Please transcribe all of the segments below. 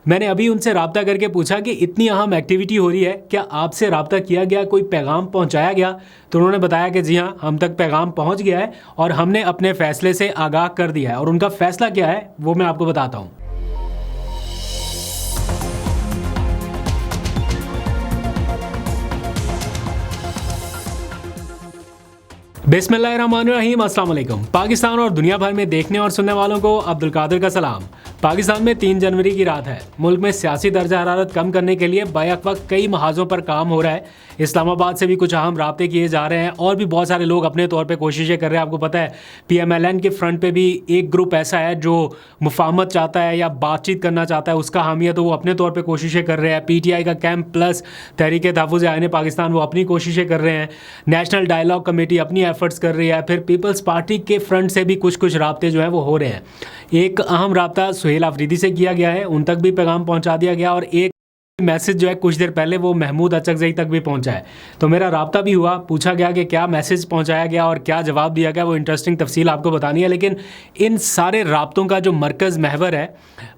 मैंने अभी उनसे राब्ता करके पूछा कि इतनी अहम एक्टिविटी हो रही है, क्या आपसे राब्ता किया गया, कोई पैगाम पहुंचाया गया? तो उन्होंने बताया कि जी हाँ, हम तक पैगाम पहुंच गया है और हमने अपने फैसले से आगाह कर दिया है। और उनका फैसला क्या है वो मैं आपको बताता हूँ। बिस्मिल्लाहिर्रहमानिर्रहीम, अस्सलाम वालेकुम। पाकिस्तान और दुनिया भर में देखने और सुनने वालों को अब्दुल कादिर का सलाम। पाकिस्तान में 3 जनवरी की रात है। मुल्क में सियासी दर्जा हरारत कम करने के लिए बैक वक्त कई महाजों पर काम हो रहा है। इस्लामाबाद से भी कुछ अहम राब्ते किए जा रहे हैं और भी बहुत सारे लोग अपने तौर पे कोशिशें कर रहे हैं। आपको पता है PMLN के फ्रंट पे भी एक ग्रुप ऐसा है जो मुफाहमत चाहता है या बातचीत करना चाहता है, उसका हामी है, तो वो अपने तौर पे कोशिशें कर रहे हैं। PTI का कैंप प्लस तहरीक तहफ़्फ़ुज़ आईन पाकिस्तान वो अपनी कोशिशें कर रहे हैं। नेशनल डायलॉग कमेटी अपनी एफर्ट्स कर रही है। फिर पीपल्स पार्टी के फ्रंट से भी कुछ राब्ते जो हैं वो हो रहे हैं। एक अहम राब्ता सुहेल आफरीदी से किया गया है, उन तक भी पैगाम पहुंचा दिया गया। और एक मैसेज जो है कुछ देर पहले वो महमूद अचकज़ई तक भी पहुंचा है। तो मेरा राब्ता भी हुआ, पूछा गया कि क्या मैसेज पहुंचाया गया और क्या जवाब दिया गया। वो इंटरेस्टिंग तफसील आपको बतानी है। लेकिन इन सारे राब्तों का जो मरकज़ महवर है,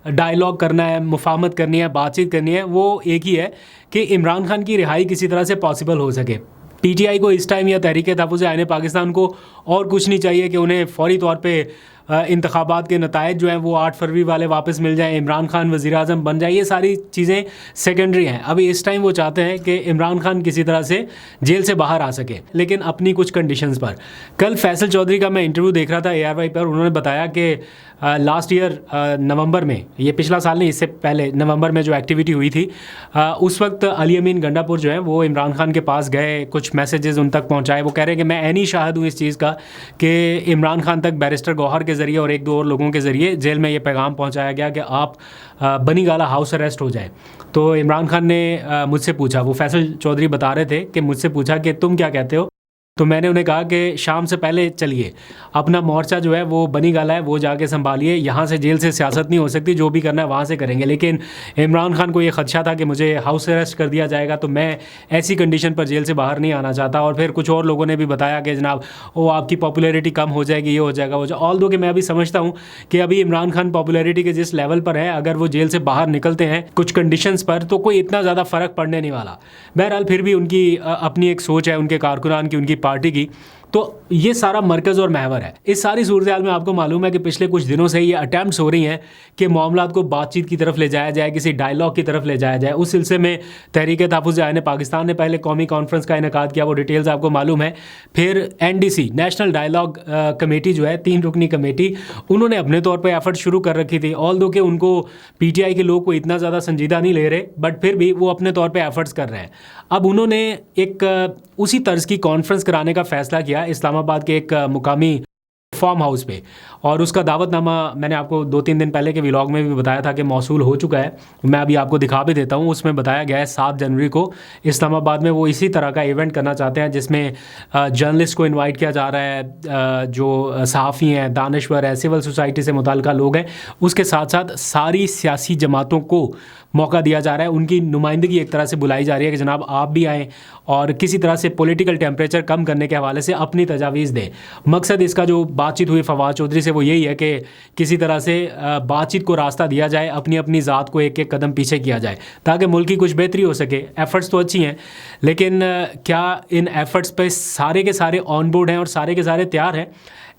डायलॉग करना है, मुफाहमत करनी है, बातचीत करनी है, वो एक ही है कि इमरान खान की रिहाई किसी तरह से पॉसिबल हो सके। PTI को इस टाइम या तहरीक तहफ़्फ़ुज़ आईन पाकिस्तान को और कुछ नहीं चाहिए कि उन्हें फ़ौरी तौर पे इंतखाबात के नताइज जो हैं वो 8 फरवरी वाले वापस मिल जाएं, इमरान खान वज़ीर आज़म बन जाए। ये सारी चीज़ें सेकेंडरी हैं। अभी इस टाइम वो चाहते हैं कि इमरान खान किसी तरह से जेल से बाहर आ सके, लेकिन अपनी कुछ कंडीशंस पर। कल फैसल चौधरी का मैं इंटरव्यू देख रहा था ARY पर। उन्होंने बताया कि लास्ट ईयर नवंबर में, ये पिछला साल नहीं, इससे पहले नवंबर में जो एक्टिविटी हुई थी, उस वक्त अली अमीन गंडापुर जो है वो इमरान खान के पास गए, कुछ मैसेजेस उन तक पहुंचाए। वो कह रहे हैं कि मैं ऐनी शाहिद हूँ इस चीज़ का कि इमरान खान तक बैरिस्टर गौहर के ज़रिए और 1-2 और लोगों के ज़रिए जेल में ये पैगाम पहुंचाया गया कि आप बनी गाला हाउस अरेस्ट हो जाए। तो इमरान खान ने मुझसे पूछा, वो फैसल चौधरी बता रहे थे कि मुझसे पूछा कि तुम क्या कहते हो। तो मैंने उन्हें कहा कि शाम से पहले चलिए, अपना मोर्चा जो है वो बनी गाला है, वो जाके संभालिए, यहाँ से जेल से सियासत नहीं हो सकती, जो भी करना है वहाँ से करेंगे। लेकिन इमरान खान को ये खदशा था कि मुझे हाउस अरेस्ट कर दिया जाएगा, तो मैं ऐसी कंडीशन पर जेल से बाहर नहीं आना चाहता। और फिर कुछ और लोगों ने भी बताया कि जनाब वो आपकी पॉपुलैरिटी कम हो जाएगी, ये हो जाएगा, वो जाएगा। ऑल दो कि मैं अभी समझता हूँ कि अभी इमरान खान पॉपुलैरिटी के जिस लेवल पर है, अगर वो जेल से बाहर निकलते हैं कुछ कंडीशंस पर, तो कोई इतना ज़्यादा फ़र्क पड़ने नहीं वाला। बहरहाल फिर भी उनकी अपनी एक सोच है, उनके कारकुनान की, उनकी पार्टी की। तो ये सारा मरकज़ और महवर है। इस सारी सूरत हाल में आपको मालूम है कि पिछले कुछ दिनों से ये अटैम्प्ट्स हो रही हैं कि मामलात को बातचीत की तरफ ले जाया जाए, किसी डायलॉग की तरफ ले जाया जाए। उस सिलसिले में तहरीक तहफ़्फ़ुज़ आईन पाकिस्तान ने पहले कौमी कॉन्फ्रेंस का इनेकाद किया, वो डिटेल्स आपको मालूम है। फिर NDC नेशनल डायलॉग कमेटी जो है, 3 रुकनी कमेटी, उन्होंने अपने तौर पर एफर्ट शुरू कर रखी थी। ऑल दो कि उनको PTI के लोग को इतना ज़्यादा संजीदा नहीं ले रहे, बट फिर भी वो अपने तौर पर एफर्ट्स कर रहे हैं। अब उन्होंने एक उसी तर्ज की कॉन्फ्रेंस कराने का फ़ैसला किया इस्लामाबाद के एक मुकामी फार्म हाउस पे, और उसका दावतनामा मैंने आपको 2-3 दिन पहले के व्लॉग में भी बताया था कि मौसूल हो चुका है। मैं अभी आपको दिखा भी देता हूँ। उसमें बताया गया है 7 जनवरी को इस्लामाबाद में वो इसी तरह का इवेंट करना चाहते हैं जिसमें जर्नलिस्ट को इनवाइट किया जा रहा है, जो सहाफ़ी हैं, दानश्वर हैं, सिविल सोसाइटी से मुताल्लिक़ लोग हैं, उसके साथ साथ सारी सियासी जमातों को मौका दिया जा रहा है। उनकी नुमाइंदगी एक तरह से बुलाई जा रही है कि जनाब आप भी आएँ और किसी तरह से पॉलिटिकल टेम्परेचर कम करने के हवाले से अपनी तजावीज़ दें। मकसद इसका जो बातचीत हुई फवाद चौधरी से वो यही है कि किसी तरह से बातचीत को रास्ता दिया जाए, अपनी अपनी ज़ात को एक एक कदम पीछे किया जाए ताकि मुल्क की कुछ बेहतरी हो सके। एफ़र्ट्स तो अच्छी हैं, लेकिन क्या इन एफ़र्ट्स पे सारे के सारे ऑन बोर्ड हैं और सारे के सारे तैयार हैं?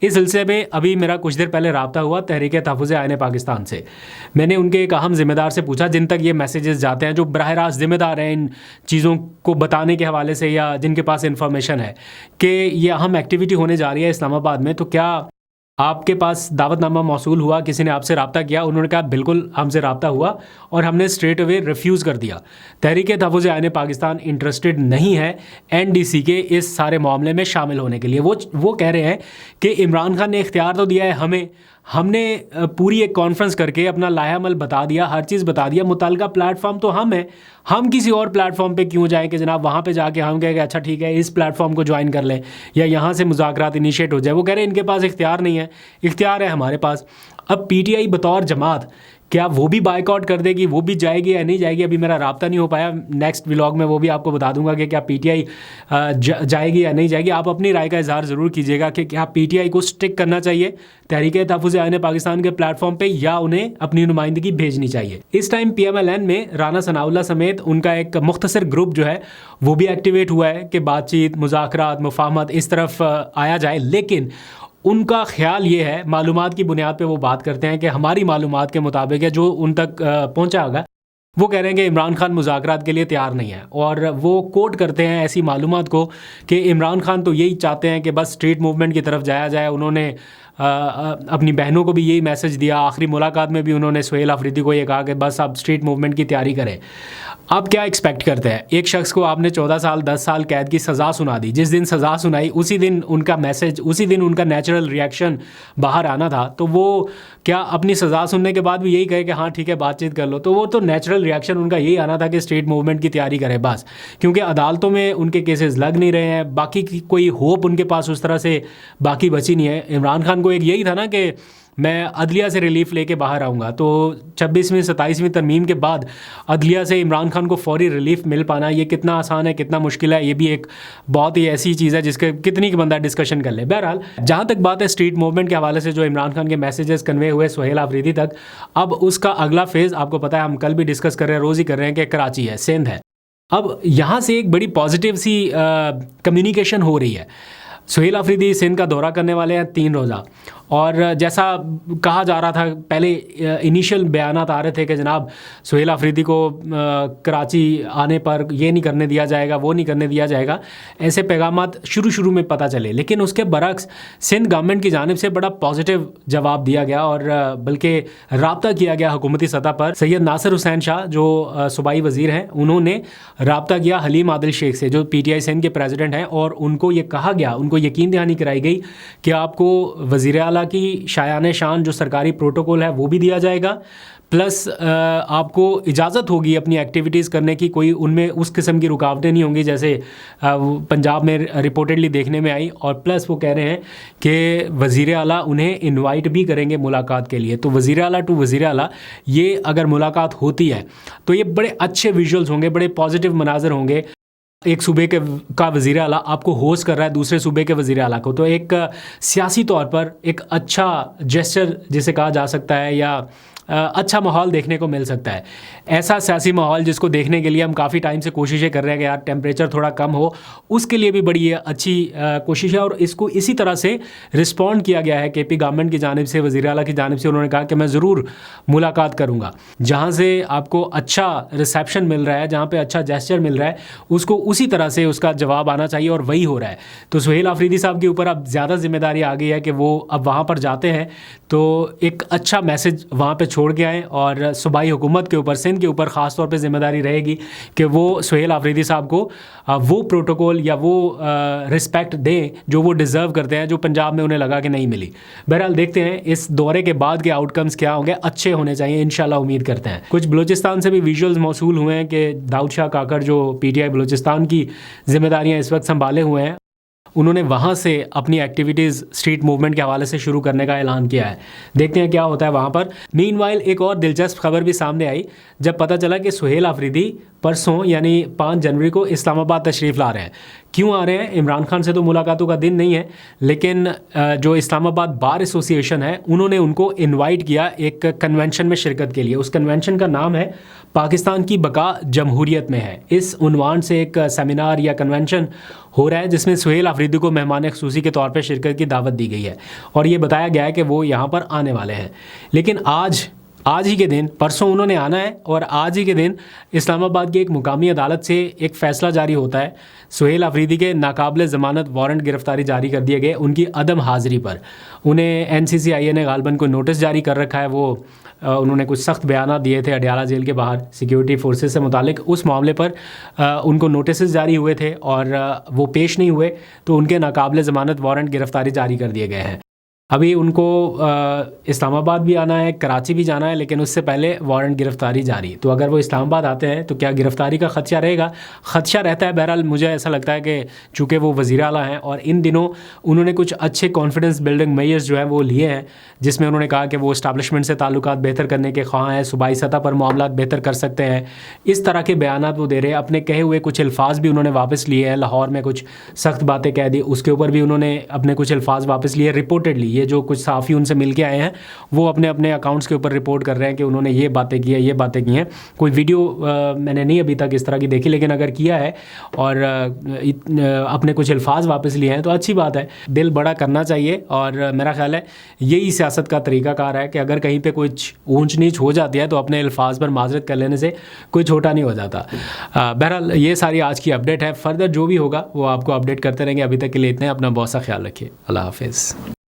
इस सिलसिले में अभी मेरा कुछ देर पहले राब्ता हुआ तहरीक तहफ़्फ़ुज़ आईन पाकिस्तान से। मैंने उनके एक अहम ज़िम्मेदार से पूछा जिन तक ये मैसेजेस जाते हैं, जो बराह रास्त ज़िम्मेदार हैं इन चीज़ों को बताने के हवाले से या जिनके पास इन्फॉर्मेशन है कि ये अहम एक्टिविटी होने जा रही है इस्लामाबाद में, तो क्या आपके पास दावतनामा मौसूल हुआ, किसी ने आपसे रब्ता किया? उन्होंने कहा बिल्कुल हमसे रब्ता हुआ और हमने स्ट्रेट अवे रिफ्यूज़ कर दिया। तहरीक तहफ़्फ़ुज़ आईन पाकिस्तान इंटरेस्टेड नहीं है NDC के इस सारे मामले में शामिल होने के लिए। वो कह रहे हैं कि इमरान खान ने इख्तियार तो दिया है हमें, हमने पूरी एक कॉन्फ्रेंस करके अपना लाहेअमल बता दिया, हर चीज़ बता दिया, मुताल्लिका प्लेटफॉर्म तो हम हैं, हम किसी और प्लेटफॉर्म पे क्यों जाएं कि जनाब वहाँ पे जाके हम कहें अच्छा ठीक है इस प्लेटफॉर्म को ज्वाइन कर लें या यहाँ से मुज़ाकरात इनिशिएट हो जाए। वो कह रहे हैं इनके पास इख्तियार नहीं है, इख्तियार है हमारे पास। अब PTI बतौर जमात क्या वो भी बायकॉट कर देगी, वो भी जाएगी या नहीं जाएगी, अभी मेरा राब्ता नहीं हो पाया। नेक्स्ट व्लॉग में वो भी आपको बता दूंगा कि क्या पीटीआई जाएगी या नहीं जाएगी। आप अपनी राय का इजहार ज़रूर कीजिएगा कि क्या पीटीआई को स्टिक करना चाहिए तहरीक-ए-तहफ़्फ़ुज़ आईन पाकिस्तान के प्लेटफॉर्म पे, या उन्हें अपनी नुमाइंदगी भेजनी चाहिए। इस टाइम PMLN में राना सनाउल्लाह समेत उनका एक मुख्तसर ग्रुप जो है वो भी एक्टिवेट हुआ है कि बातचीत, मुज़ाकरात, मुफाहमत इस तरफ आया जाए। लेकिन उनका ख्याल ये है, मालूमात की बुनियाद पे वो बात करते हैं कि हमारी मालूमात के मुताबिक है, जो उन तक पहुंचा होगा, वो कह रहे हैं कि इमरान खान मुज़ाकरात के लिए तैयार नहीं है। और वो कोट करते हैं ऐसी मालूमात को कि इमरान खान तो यही चाहते हैं कि बस स्ट्रीट मूवमेंट की तरफ जाया जाए। उन्होंने अपनी बहनों को भी यही मैसेज दिया। आखिरी मुलाकात में भी उन्होंने सुहेल अफरीदी को ये कहा कि बस आप स्ट्रीट मूवमेंट की तैयारी करें। आप क्या एक्सपेक्ट करते हैं? एक शख्स को आपने 14 साल 10 साल कैद की सज़ा सुना दी। जिस दिन सज़ा सुनाई उसी दिन उनका मैसेज, उसी दिन उनका नेचुरल रिएक्शन बाहर आना था। तो वो क्या अपनी सज़ा सुनने के बाद भी यही कहे कि हाँ ठीक है बातचीत कर लो? तो वो तो नेचुरल रिएक्शन उनका यही आना था कि स्ट्रीट मूवमेंट की तैयारी करें बस, क्योंकि अदालतों में उनके केसेस लग नहीं रहे हैं। बाकी की कोई होप उनके पास उस तरह से बाकी बची नहीं है। इमरान खान को एक यही था ना कि मैं अदलिया से रिलीफ लेके बाहर आऊँगा। तो 26वीं 27वीं तरमीम के बाद अदलिया से इमरान खान को फौरी रिलीफ मिल पाना ये कितना आसान है, कितना मुश्किल है, ये भी एक बहुत ही ऐसी चीज़ है जिसके कितनी बंदा डिस्कशन कर ले। बहरहाल जहाँ तक बात है स्ट्रीट मूवमेंट के हवाले से जो इमरान खान के मैसेजेस कन्वे हुए सुहेल अफरीदी तक, अब उसका अगला फेज़ आपको पता है, हम कल भी डिस्कस कर रहे हैं, रोज़ ही कर रहे हैं कि कराची है, सिंध है। अब यहाँ से एक बड़ी पॉजिटिव सी कम्युनिकेशन हो रही है। सुहेल अफरीदी सिंध का दौरा करने वाले हैं 3 रोज़ा, और जैसा कहा जा रहा था पहले, इनिशियल बयानात आ रहे थे कि जनाब सुहेल अफरीदी को कराची आने पर ये नहीं करने दिया जाएगा, वो नहीं करने दिया जाएगा, ऐसे पैगामात शुरू में पता चले। लेकिन उसके बरक्स सिंध गवर्नमेंट की जानिब से बड़ा पॉजिटिव जवाब दिया गया, और बल्कि रब्ता किया गया हुकूमती सतह पर। सैयद नासिर हुसैन शाह जो सूबाई वज़ीर हैं, उन्होंने रब्ता किया हलीम आदिल शेख से जो PTI सिंध के प्रेसिडेंट हैं, और उनको ये कहा गया, उनको यकीन दहानी कराई गई कि आपको वज़ीर आला की शायान शान जो सरकारी प्रोटोकॉल है वो भी दिया जाएगा, प्लस आपको इजाज़त होगी अपनी एक्टिविटीज़ करने की, कोई उनमें उस किस्म की रुकावटें नहीं होंगी जैसे पंजाब में रिपोर्टेडली देखने में आई। और प्लस वो कह रहे हैं कि वज़ीर आला उन्हें इनवाइट भी करेंगे मुलाकात के लिए। तो वज़ीर आला टू वज़ीर आला ये अगर मुलाकात होती है तो ये बड़े अच्छे विजुअल्स होंगे, बड़े पॉजिटिव मनाजर होंगे। एक सूबे का वज़ीर आला आपको होस्ट कर रहा है दूसरे सूबे के वज़ीर आला को, तो एक सियासी तौर पर एक अच्छा जेस्चर जिसे कहा जा सकता है, या अच्छा माहौल देखने को मिल सकता है। ऐसा सियासी माहौल जिसको देखने के लिए हम काफ़ी टाइम से कोशिशें कर रहे हैं कि यार टेम्परेचर थोड़ा कम हो, उसके लिए भी बड़ी अच्छी कोशिश है। और इसको इसी तरह से रिस्पॉन्ड किया गया है KP गवर्नमेंट की जानिब से, वज़ीर आला की जानिब से। उन्होंने कहा कि मैं ज़रूर मुलाकात करूँगा। जहाँ से आपको अच्छा रिसेप्शन मिल रहा है, जहाँ पर अच्छा जेस्चर मिल रहा है, उसको उसी तरह से उसका जवाब आना चाहिए, और वही हो रहा है। तो सुहेल अफरीदी साहब के ऊपर अब ज़्यादा जिम्मेदारी आ गई है कि वो अब वहाँ पर जाते हैं तो एक अच्छा मैसेज वहाँ पर छोड़ के आएँ। और सूबाई हुकूमत के ऊपर, सिंध के ऊपर ख़ास तौर पे ज़िम्मेदारी रहेगी कि वो सुहेल अफरीदी साहब को वो प्रोटोकॉल या वो रिस्पेक्ट दें जो वो डिज़र्व करते हैं, जो पंजाब में उन्हें लगा कि नहीं मिली। बहरहाल देखते हैं इस दौरे के बाद के आउटकम्स क्या होंगे, अच्छे होने चाहिए इंशाल्लाह, उम्मीद करते हैं। कुछ बलूचिस्तान से भी विजुअल्स मौसूल हुए हैं कि दाऊद शाह काकर जो PTI बलूचिस्तान की जिम्मेदारियाँ इस वक्त संभाले हुए हैं, उन्होंने वहाँ से अपनी एक्टिविटीज़ स्ट्रीट मूवमेंट के हवाले से शुरू करने का ऐलान किया है। देखते हैं क्या होता है वहाँ पर। मीनवाइल एक और दिलचस्प खबर भी सामने आई जब पता चला कि सुहेल अफरीदी परसों यानी 5 जनवरी को इस्लामाबाद तशरीफ़ ला रहे हैं। क्यों आ रहे हैं? इमरान खान से तो मुलाकातों का दिन नहीं है, लेकिन जो इस्लामाबाद बार एसोसिएशन है उन्होंने उनको इनवाइट किया एक कन्वेंशन में शिरकत के लिए। उस कन्वेंशन का नाम है पाकिस्तान की बका जमहूरियत में है। इस उन्वान से एक सेमिनार या कन्वेंशन हो रहा है जिसमें सुहेल अफरीदी को मेहमान ख़ुसूसी के तौर पर शिरकत की दावत दी गई है, और ये बताया गया है कि वो यहाँ पर आने वाले हैं। लेकिन आज ही के दिन, परसों उन्होंने आना है, और आज ही के दिन इस्लामाबाद की एक मुकामी अदालत से एक फ़ैसला जारी होता है। सुहेल अफरीदी के नाकाबिल ज़मानत वारंट गिरफ़्तारी जारी कर दिए गए उनकी अदम हाज़िरी पर। उन्हें NCCIA ने गालबन को नोटिस जारी कर रखा है। वो उन्होंने कुछ सख्त बयान दिए थे अडयाला जेल के बाहर सिक्योरिटी फोर्सेस से मुतालिक। उस मामले पर उनको नोटिस जारी हुए थे और वो पेश नहीं हुए, तो उनके नाकाबिल ज़मानत वारंट गिरफ़्तारी जारी कर दिए गए हैं। अभी उनको इस्लामाबाद भी आना है, कराची भी जाना है, लेकिन उससे पहले वारंट गिरफ्तारी जारी। तो अगर वो इस्लामाबाद आते हैं तो क्या गिरफ्तारी का खदशा रहेगा? खदशा रहता है। बहरहाल मुझे ऐसा लगता है कि चूँकि वो वज़ीर आला हैं और इन दिनों उन्होंने कुछ अच्छे कॉन्फिडेंस बिल्डिंग मेजर्स जो हैं वो लिए हैं, जिसमें उन्होंने कहा कि वो इस्टाब्लिशमेंट से ताल्लुकात बेहतर करने के ख्वाह हैं, सूबाई सतह पर मामलात बेहतर कर सकते हैं। इस तरह के बयानात वो दे रहे हैं। अपने कहे हुए कुछ अल्फाज भी उन्होंने वापस लिए हैं। लाहौर में कुछ सख्त बातें कह दी, उसके ऊपर भी उन्होंने अपने कुछ अल्फाज वापस लिए रिपोर्टेडली। ये जो कुछ सहाफ़ी उनसे मिल के आए हैं वो अपने अपने अकाउंट्स के ऊपर रिपोर्ट कर रहे हैं कि उन्होंने ये बातें की है, ये बातें की हैं। कोई वीडियो मैंने नहीं अभी तक इस तरह की देखी, लेकिन अगर किया है और अपने कुछ अल्फाज वापस लिए हैं तो अच्छी बात है। दिल बड़ा करना चाहिए और मेरा ख्याल है यही सियासत का तरीक़ाकार है कि अगर कहीं पे कुछ ऊंच नीच हो जाती है तो अपने अल्फाज पर माजरत कर लेने से कोई छोटा नहीं हो जाता। बहरहाल ये सारी आज की अपडेट है। फर्दर जो भी होगा वो आपको अपडेट करते रहेंगे। अभी तक के लिए इतने। अपना बहुत सा ख्याल रखिए। अल्लाह हाफिज़।